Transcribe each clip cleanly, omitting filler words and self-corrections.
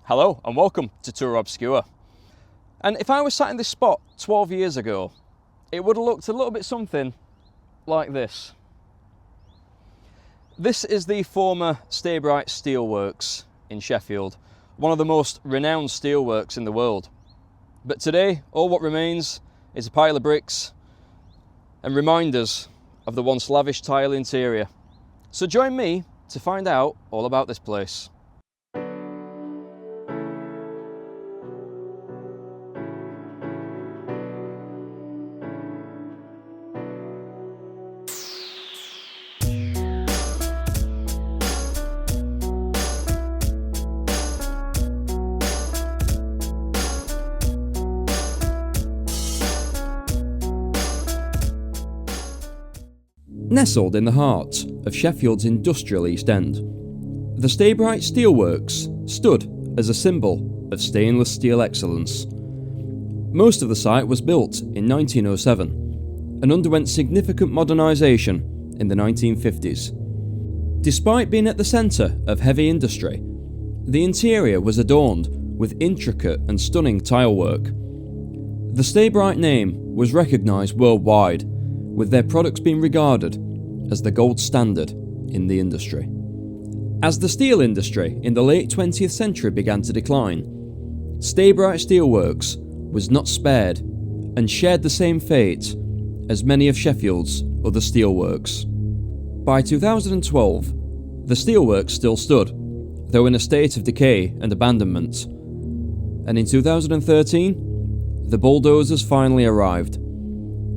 Hello and welcome to Tour Obscure. And if I was sat in this spot 12 years ago, it would have looked a little bit something like this. This is the former Staybrite Steelworks in Sheffield, one of the most renowned steelworks in the world. But today, all what remains is a pile of bricks and reminders of the once lavish tile interior. So join me to find out all about this place. Nestled in the heart of Sheffield's industrial East End, the Staybrite Steelworks stood as a symbol of stainless steel excellence. Most of the site was built in 1907 and underwent significant modernisation in the 1950s. Despite being at the centre of heavy industry, the interior was adorned with intricate and stunning tilework. The Staybrite name was recognised worldwide, with their products being regarded as the gold standard in the industry. As the steel industry in the late 20th century began to decline, Staybrite Steelworks was not spared and shared the same fate as many of Sheffield's other steelworks. By 2012, the steelworks still stood, though in a state of decay and abandonment. And in 2013, the bulldozers finally arrived,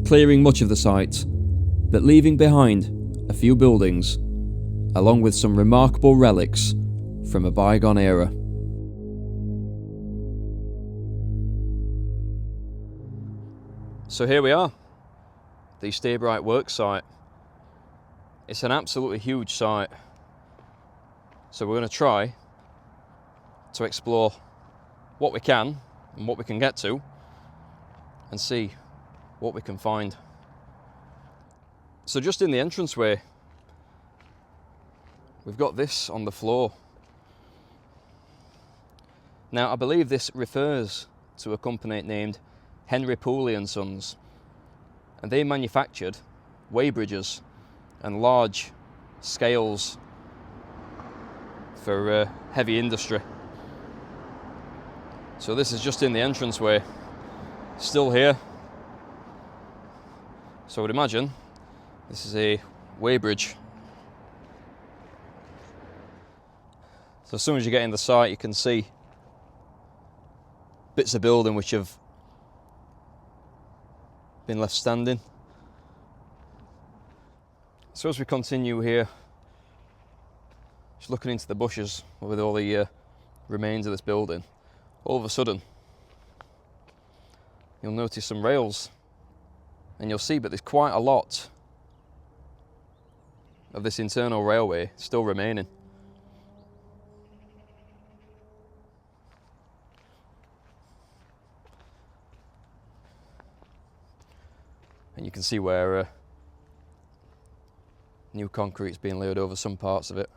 clearing much of the site, but leaving behind a few buildings, along with some remarkable relics from a bygone era. So here we are, the Staybrite work site. It's an absolutely huge site, so we're going to try to explore what we can and what we can get to and see what we can find. So just in the entranceway, we've got this on the floor. Now I believe this refers to a company named Henry Pooley & Sons, and they manufactured weighbridges and large scales for heavy industry. So this is just in the entranceway, still here. So I would imagine this is a weighbridge. So as soon as you get in the site, you can see bits of building which have been left standing. So as we continue here, just looking into the bushes with all the remains of this building, all of a sudden you'll notice some rails, and you'll see, but there's quite a lot of this internal railway still remaining. And you can see where new concrete's being laid over some parts of it.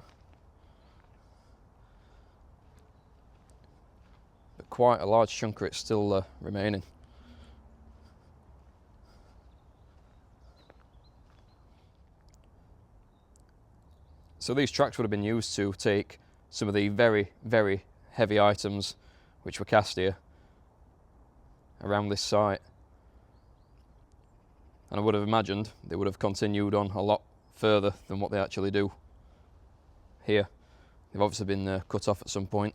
But quite a large chunk of it's still remaining. So these tracks would have been used to take some of the very, very heavy items which were cast here around this site. And I would have imagined they would have continued on a lot further than what they actually do here. They've obviously been cut off at some point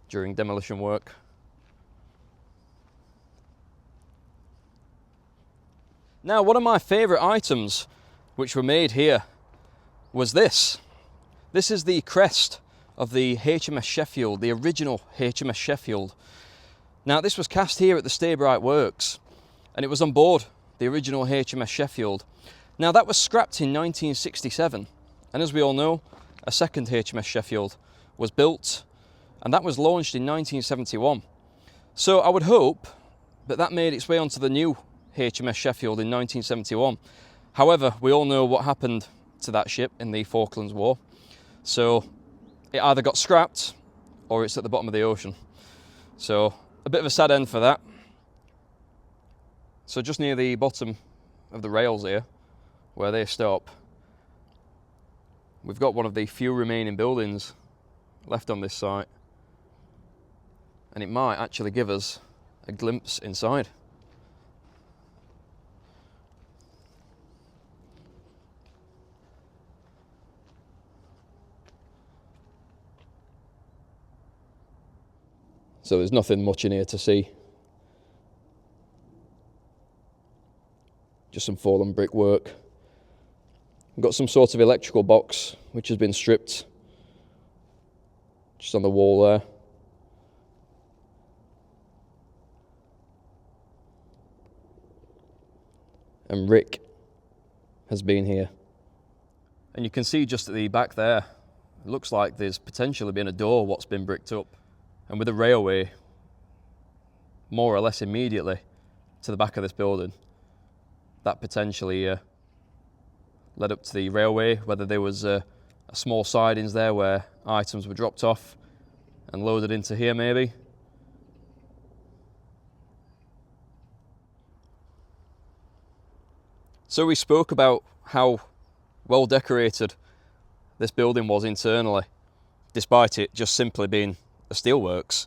during demolition work. Now, one of my favourite items which were made here was this. This is the crest of the HMS Sheffield, the original HMS Sheffield. Now this was cast here at the Staybrite Works, and it was on board the original HMS Sheffield. Now that was scrapped in 1967, and as we all know, a second HMS Sheffield was built, and that was launched in 1971. So I would hope that made its way onto the new HMS Sheffield in 1971. However, we all know what happened to that ship in the Falklands War, so it either got scrapped or it's at the bottom of the ocean. So a bit of a sad end for that. So just near the bottom of the rails here, where they stop, we've got one of the few remaining buildings left on this site, and it might actually give us a glimpse inside. So there's nothing much in here to see. Just some fallen brickwork. We've got some sort of electrical box which has been stripped just on the wall there. And Rick has been here. And you can see just at the back there, it looks like there's potentially been a door what's been bricked up. And with the railway more or less immediately to the back of this building, that potentially led up to the railway, whether there was a small sidings there where items were dropped off and loaded into here maybe. So we spoke about how well decorated this building was internally, despite it just simply being a steelworks.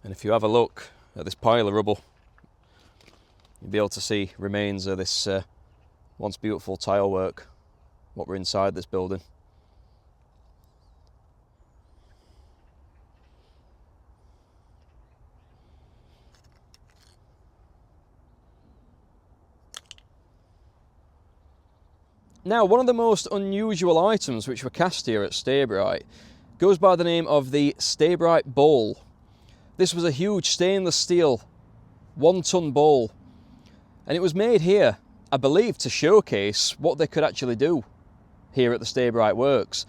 And if you have a look at this pile of rubble, you'll be able to see remains of this once beautiful tile work, what were inside this building. Now, one of the most unusual items which were cast here at Staybrite goes by the name of the Staybrite bowl. This was a huge stainless steel 1-ton bowl, and it was made here, I believe, to showcase what they could actually do here at the Staybrite Works.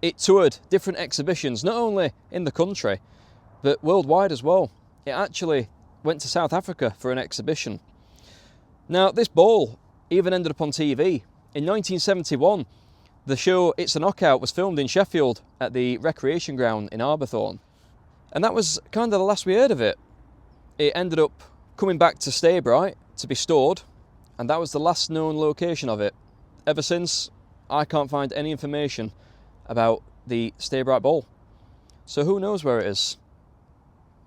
It toured different exhibitions, not only in the country, but worldwide as well. It actually went to South Africa for an exhibition. Now, this bowl even ended up on TV. In 1971, the show It's a Knockout was filmed in Sheffield at the recreation ground in Arbourthorne. And that was kind of the last we heard of it. It ended up coming back to Staybrite to be stored, and that was the last known location of it. Ever since, I can't find any information about the Staybrite bowl. So who knows where it is?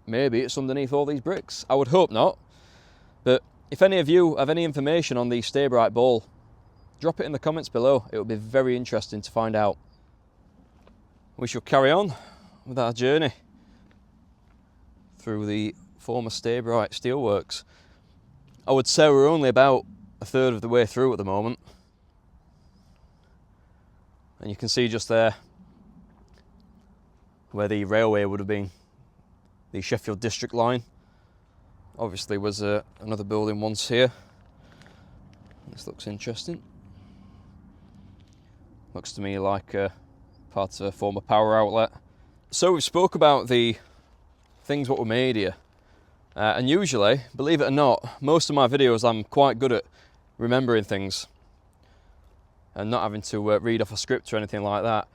Maybe it's underneath all these bricks. I would hope not. But if any of you have any information on the Staybrite bowl, drop it in the comments below. It would be very interesting to find out. We shall carry on with our journey through the former Staybrite Steelworks. I would say we're only about a third of the way through at the moment. And you can see just there where the railway would have been, the Sheffield District line. Obviously was another building once here. This looks interesting. Looks to me like part of a former power outlet. So we've spoke about the things what were made here. And usually, believe it or not, most of my videos I'm quite good at remembering things and not having to read off a script or anything like that.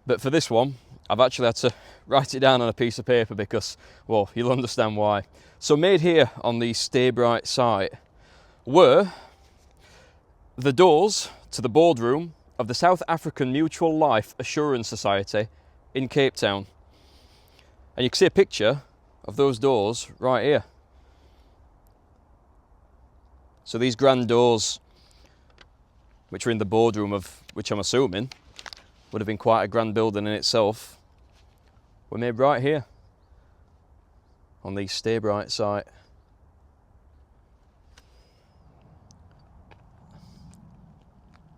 But for this one, I've actually had to write it down on a piece of paper because, well, you'll understand why. So made here on the Staybrite site were the doors to the boardroom of the South African Mutual Life Assurance Society in Cape Town. And you can see a picture of those doors right here. So these grand doors, which are in the boardroom of, which I'm assuming would have been quite a grand building in itself, were made right here on the Staybrite site.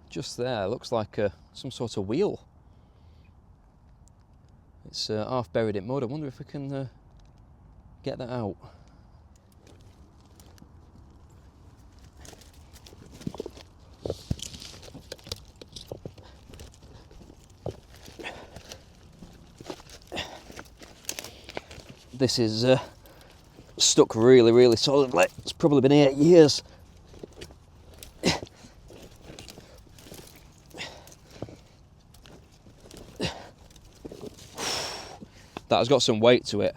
Just there, looks like some sort of wheel. It's half buried in mud. I wonder if we can get that out. This is stuck really, really solidly. It's probably been 8 years. that has got some weight to it.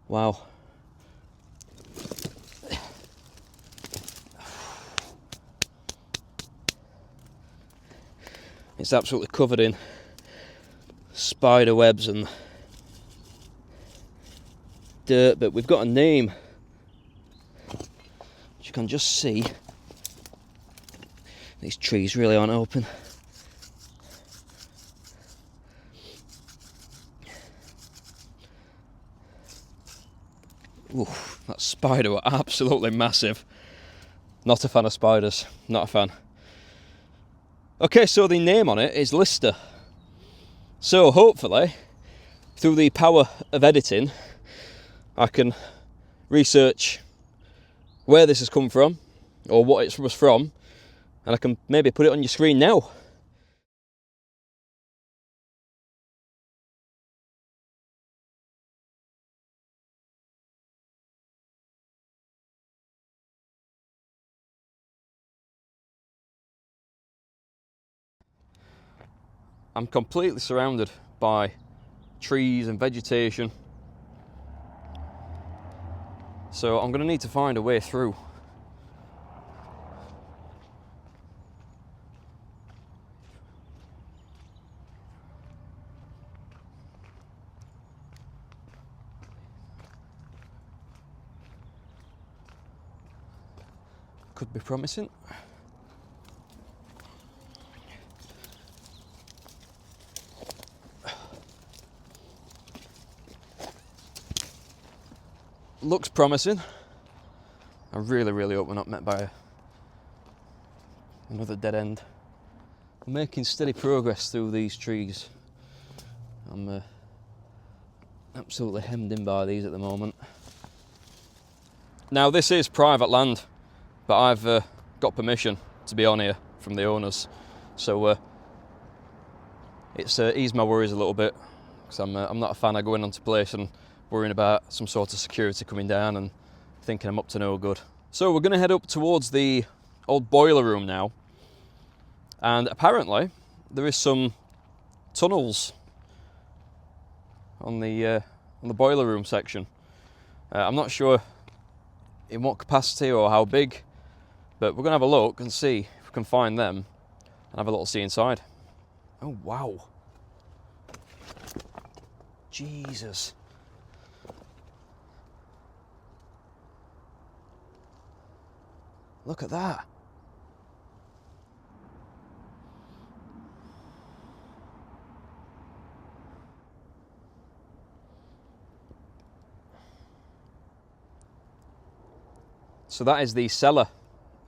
Wow. It's absolutely covered in spider webs and dirt, but we've got a name, which you can just see. These trees really aren't open. Ooh, that spider were absolutely massive. Not a fan of spiders, not a fan. Okay, so the name on it is Lister. So hopefully, through the power of editing, I can research where this has come from, or what it was from, and I can maybe put it on your screen now. I'm completely surrounded by trees and vegetation, so I'm going to need to find a way through. Could be promising. Looks promising. I really hope we're not met by another dead end. I'm making steady progress through these trees. I'm absolutely hemmed in by these at the moment. Now this is private land, but I've got permission to be on here from the owners, so it's eased my worries a little bit, because I'm not a fan of going onto place and worrying about some sort of security coming down and thinking I'm up to no good. So we're going to head up towards the old boiler room now, and apparently there is some tunnels on the boiler room section. I'm not sure in what capacity or how big, but we're going to have a look and see if we can find them and have a little see inside. Oh wow, Jesus. Look at that. So that is the cellar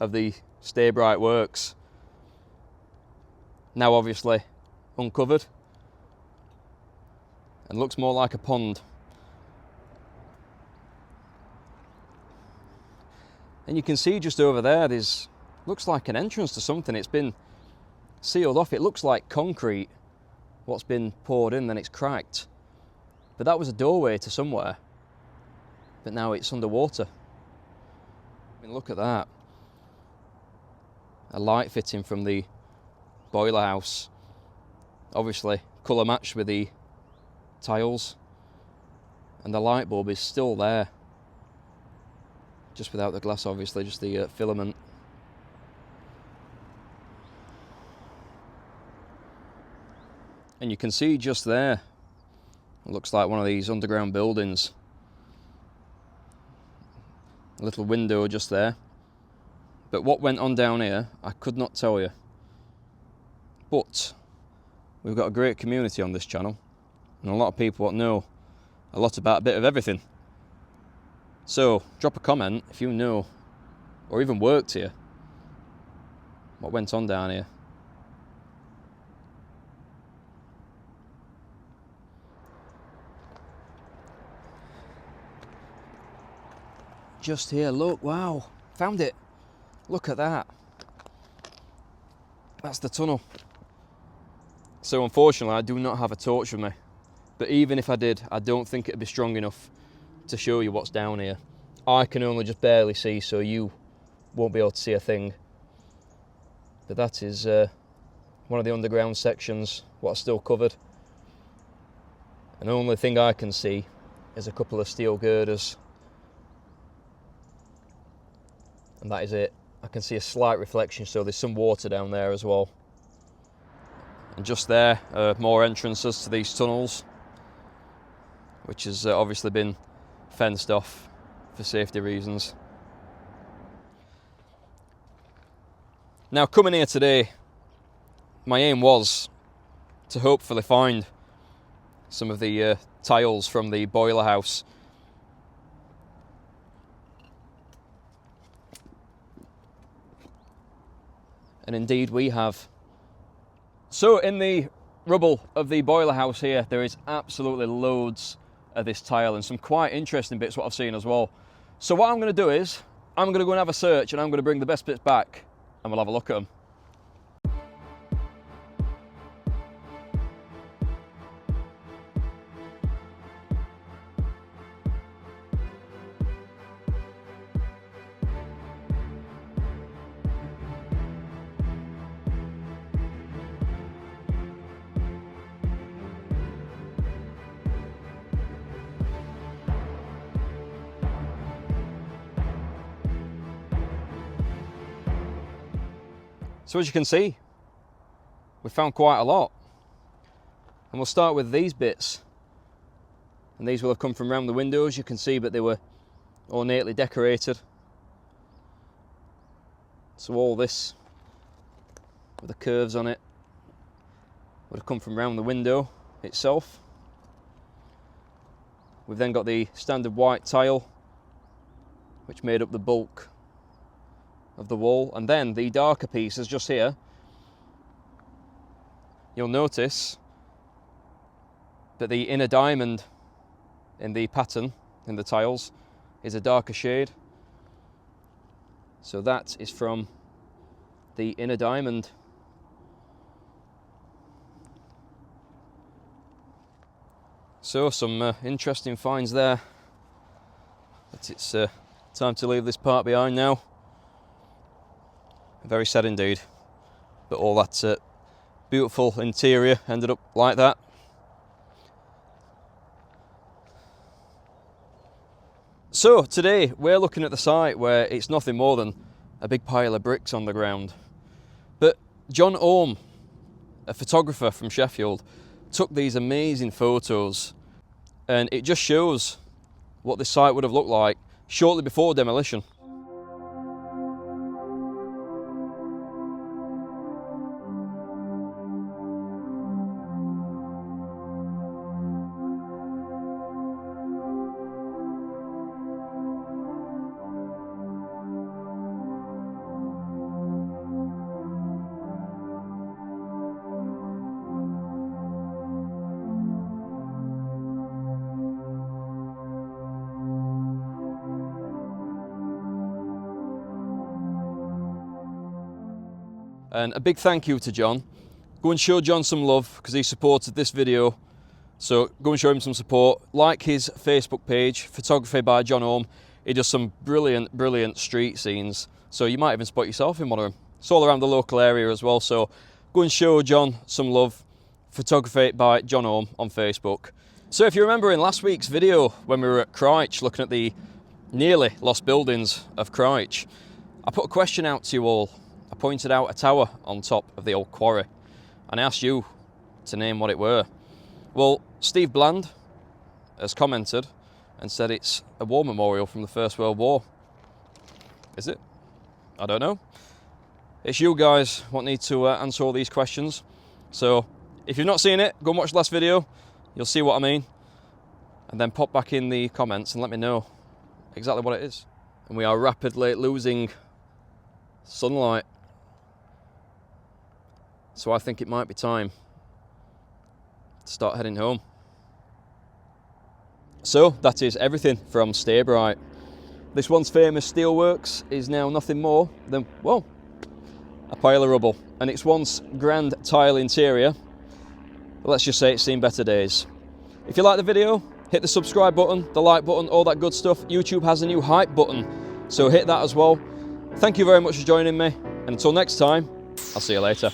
of the Staybrite works. Now obviously uncovered and looks more like a pond. And you can see just over there, looks like an entrance to something. It's been sealed off. It looks like concrete, what's been poured in, then it's cracked. But that was a doorway to somewhere. But now it's underwater. I mean, look at that. A light fitting from the boiler house. Obviously, colour matched with the tiles. And the light bulb is still there. Just without the glass, obviously, just the filament. And you can see just there, it looks like one of these underground buildings. A little window just there. But what went on down here, I could not tell you. But we've got a great community on this channel, and a lot of people that know a lot about a bit of everything. So drop a comment if you know, or even worked here, what went on down here. Just here, look, wow, found it. Look at that. That's the tunnel. So unfortunately, I do not have a torch with me. But even if I did, I don't think it'd be strong enough to show you what's down here. I can only just barely see, so you won't be able to see a thing. But that is one of the underground sections, what's still covered. And the only thing I can see is a couple of steel girders. And that is it. I can see a slight reflection, so there's some water down there as well. And just there are more entrances to these tunnels, which has obviously been fenced off for safety reasons. Now, coming here today, my aim was to hopefully find some of the tiles from the boiler house. And indeed we have. So in the rubble of the boiler house here, there is absolutely loads of this tile and some quite interesting bits what I've seen as well. So what I'm going to do is, I'm going to go and have a search, and I'm going to bring the best bits back and we'll have a look at them. So as you can see, we found quite a lot. And we'll start with these bits. And these will have come from around the windows. You can see that they were ornately decorated. So all this, with the curves on it, would have come from around the window itself. We've then got the standard white tile, which made up the bulk of the wall, and then the darker pieces just here. You'll notice that the inner diamond in the pattern in the tiles is a darker shade, so that is from the inner diamond. So some interesting finds there, but it's time to leave this part behind now. Very sad indeed, but all that beautiful interior ended up like that. So today we're looking at the site where it's nothing more than a big pile of bricks on the ground. But John Ohm, a photographer from Sheffield, took these amazing photos, and it just shows what this site would have looked like shortly before demolition. And a big thank you to John. Go and show John some love because he supported this video. So go and show him some support. Like his Facebook page, Photography by John Ohm. He does some brilliant, brilliant street scenes. So you might even spot yourself in one of them. It's all around the local area as well. So go and show John some love. Photography by John Ohm on Facebook. So if you remember in last week's video when we were at Crouch looking at the nearly lost buildings of Crouch, I put a question out to you all. I pointed out a tower on top of the old quarry and I asked you to name what it were. Well, Steve Bland has commented and said it's a war memorial from the First World War. Is it? I don't know. It's you guys what need to answer all these questions. So if you've not seen it, go and watch the last video. You'll see what I mean. And then pop back in the comments and let me know exactly what it is. And we are rapidly losing sunlight. So I think it might be time to start heading home. So that is everything from Staybrite. This once famous steelworks is now nothing more than, well, a pile of rubble. And its once grand tile interior, let's just say it's seen better days. If you like the video, hit the subscribe button, the like button, all that good stuff. YouTube has a new hype button, so hit that as well. Thank you very much for joining me, and until next time, I'll see you later.